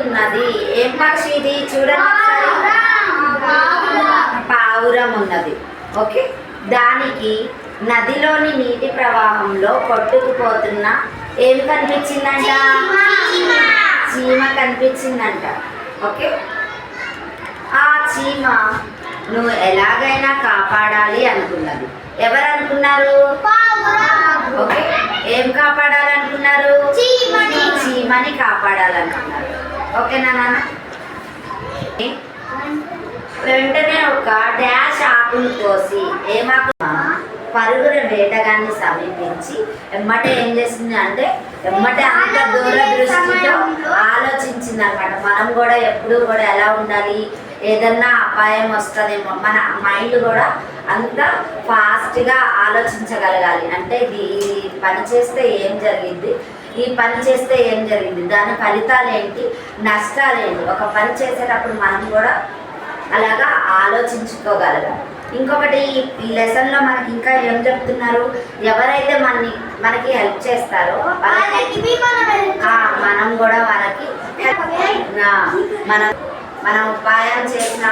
ఉన్నది. ఏం పక్షి ఇది? చూడండి, పావురం ఉన్నది. ఓకే, దానికి నదిలోని నీటి ప్రవాహంలో కొట్టుకుపోతున్న ఏం కనిపించిందంట? చీమ కనిపించిందంట. ఓకే, ఆ చీమ నువ్వు ఎలాగైనా కాపాడాలి అనుకున్నది. ఎవరు అనుకున్నారు? ఓకే, ఏం కాపాడాలనుకున్నారు? చీమని కాపాడాలనుకున్నారు. ఓకేనా నాన్న? వెంటనే ఒక డాష్ ఆకులు కోసి ఏమాకు పరుగున వేటగాన్ని సమీపించి ఎమ్మటే ఏం చేసింది అంటే ఎమ్మటే అంత దూరదృష్టితో ఆలోచించింది అనమాట. మనం కూడా ఎప్పుడు కూడా ఎలా ఉండాలి, ఏదన్నా అపాయం వస్తుందేమో, మన మైండ్ కూడా అంత ఫాస్ట్గా ఆలోచించగలగాలి. అంటే ఈ పని చేస్తే ఏం జరిగింది, ఈ పని చేస్తే ఏం జరిగింది, దాని ఫలితాలు ఏంటి, నష్టాలు ఏంటి, ఒక పని చేసేటప్పుడు మనం కూడా అలాగా ఆలోచించుకోగలగాలి. ఇంకొకటి ఈ లెసన్లో మనకి ఇంకా ఏం చెప్తున్నారు? ఎవరైతే మనకి హెల్ప్ చేస్తారో మనం కూడా వాళ్ళకి మనం ఉపాయం చేసిన